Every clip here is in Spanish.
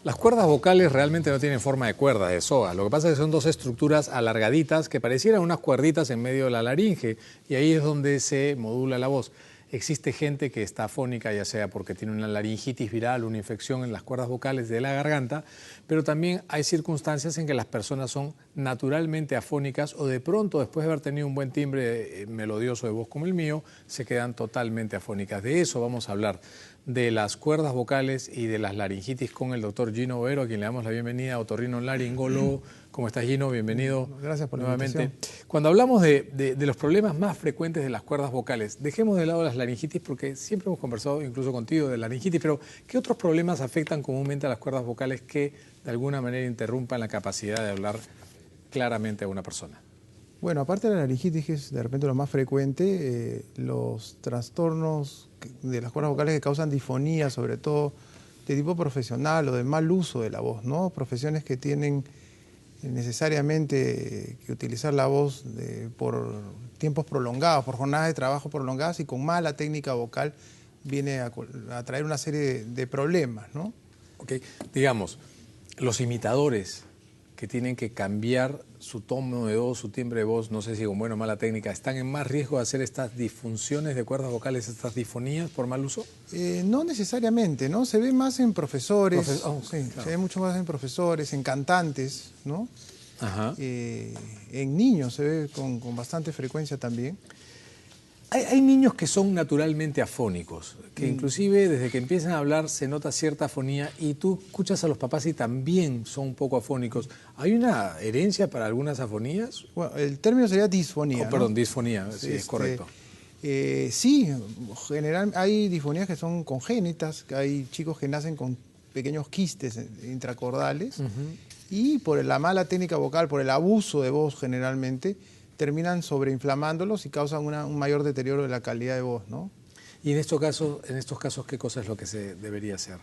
Las cuerdas vocales realmente no tienen forma de cuerdas, de soga. Lo que pasa es que son dos estructuras alargaditas que parecieran unas cuerditas en medio de la laringe y ahí es donde se modula la voz. Existe gente que está afónica, ya sea porque tiene una laringitis viral, una infección en las cuerdas vocales de la garganta, pero también hay circunstancias en que las personas son naturalmente afónicas o de pronto, después de haber tenido un buen timbre melodioso de voz como el mío, se quedan totalmente afónicas. De eso vamos a hablar, de las cuerdas vocales y de las laringitis con el doctor Gino Bovero, a quien le damos la bienvenida, otorrinolaringólogo. ¿Cómo estás, Gino? Bienvenido. Gracias por nuevamente. La invitación. Cuando hablamos de los problemas más frecuentes de las cuerdas vocales, dejemos de lado las laringitis porque siempre hemos conversado incluso contigo de laringitis, pero ¿qué otros problemas afectan comúnmente a las cuerdas vocales que de alguna manera interrumpan la capacidad de hablar claramente a una persona? Bueno, aparte de la laringitis, que es de repente lo más frecuente, los trastornos de las cuerdas vocales que causan disfonía, sobre todo de tipo profesional o de mal uso de la voz, ¿no? Profesiones que tienen necesariamente que utilizar la voz por tiempos prolongados, por jornadas de trabajo prolongadas y con mala técnica vocal viene a traer una serie de problemas, ¿no? Ok, digamos, los imitadores que tienen que cambiar su tono de voz, su timbre de voz, no sé si con buena o mala técnica, ¿están en más riesgo de hacer estas disfunciones de cuerdas vocales, estas disfonías por mal uso? No necesariamente, ¿no? Se ve más en profesores, sí, claro. Se ve mucho más en profesores, en cantantes, ¿no? Ajá. En niños se ve con bastante frecuencia también. Hay niños que son naturalmente afónicos, que inclusive desde que empiezan a hablar se nota cierta afonía y tú escuchas a los papás y también son un poco afónicos. ¿Hay una herencia para algunas afonías? Bueno, el término sería disfonía, Oh, perdón, ¿no? disfonía, sí, es correcto. Sí, hay disfonías que son congénitas, que hay chicos que nacen con pequeños quistes intracordales y por la mala técnica vocal, por el abuso de voz generalmente, terminan sobreinflamándolos y causan un mayor deterioro de la calidad de voz, ¿no? Y en estos casos, ¿qué cosa es lo que se debería hacer?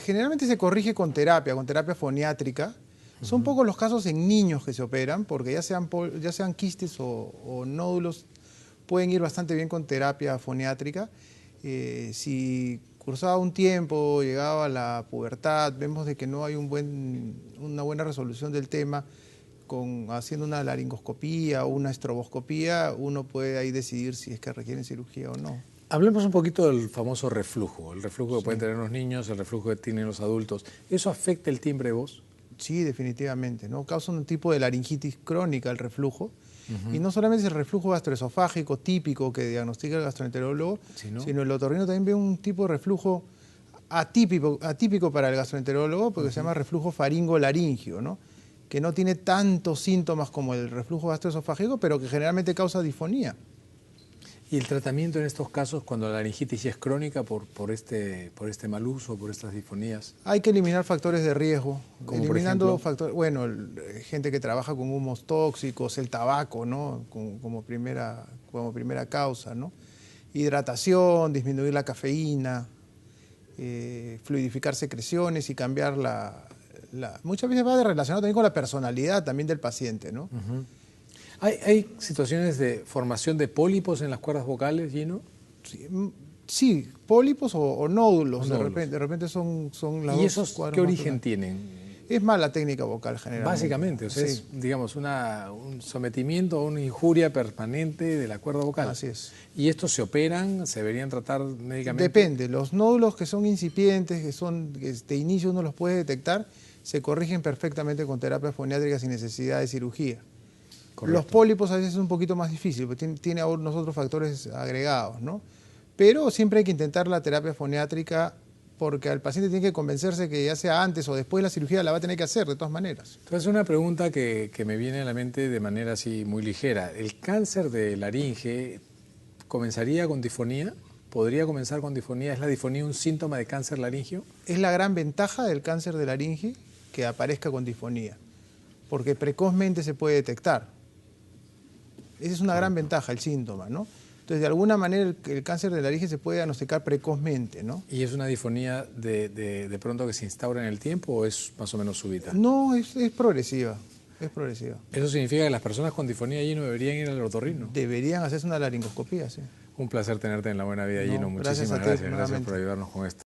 Generalmente se corrige con terapia foniátrica. Son pocos los casos en niños que se operan, porque ya sean quistes o nódulos, pueden ir bastante bien con terapia foniátrica. Si cursaba un tiempo, llegaba a la pubertad, vemos de que no hay una buena resolución del tema, haciendo una laringoscopía o una estroboscopía, uno puede ahí decidir si es que requieren cirugía o no. Hablemos un poquito del famoso reflujo, el reflujo que pueden tener los niños, el reflujo que tienen los adultos. ¿Eso afecta el timbre de voz? Sí, definitivamente, ¿no? Causa un tipo de laringitis crónica el reflujo. Y no solamente es el reflujo gastroesofágico típico que diagnostica el gastroenterólogo, sino el otorrino también ve un tipo de reflujo atípico para el gastroenterólogo, porque se llama reflujo faringo-laringio, ¿no? Que no tiene tantos síntomas como el reflujo gastroesofágico, pero que generalmente causa disfonía. ¿Y el tratamiento en estos casos, cuando la laringitis es crónica por este mal uso, por estas disfonías? Hay que eliminar factores de riesgo. ¿Como por ejemplo? Bueno, gente que trabaja con humos tóxicos, el tabaco, ¿no? Como primera causa, ¿no? Hidratación, disminuir la cafeína, fluidificar secreciones y cambiar muchas veces va relacionado también con la personalidad también del paciente, ¿no? ¿Hay situaciones de formación de pólipos en las cuerdas vocales, Gino? Sí, pólipos o nódulos. De repente son las dos. ¿Y esos qué origen tienen? Es mala técnica vocal generalmente. Básicamente, o sea, es, digamos, un sometimiento a una injuria permanente de la cuerda vocal. Así es. ¿Y estos se operan? ¿Se deberían tratar médicamente? Depende. Los nódulos que son incipientes, que de inicio uno los puede detectar, se corrigen perfectamente con terapia foniátrica sin necesidad de cirugía. Correcto. Los pólipos a veces es un poquito más difícil, porque tiene algunos otros factores agregados, ¿no? Pero siempre hay que intentar la terapia foniátrica porque al paciente tiene que convencerse que ya sea antes o después de la cirugía la va a tener que hacer de todas maneras. Entonces una pregunta que me viene a la mente de manera así muy ligera. ¿El cáncer de laringe comenzaría con disfonía? ¿Podría comenzar con disfonía? ¿Es la disfonía un síntoma de cáncer laringio? Es la gran ventaja del cáncer de laringe que aparezca con disfonía, porque precozmente se puede detectar. Esa es una gran ventaja, el síntoma, ¿no? Entonces, de alguna manera, el cáncer de laringe se puede diagnosticar precozmente, ¿no? ¿Y es una disfonía de pronto que se instaura en el tiempo o es más o menos súbita? No, es progresiva, es progresiva. ¿Eso significa que las personas con disfonía, Gino, deberían ir al otorrino? Deberían hacerse una laringoscopía, sí. Un placer tenerte en La Buena Vida, Gino. Muchísimas gracias por ayudarnos con esto.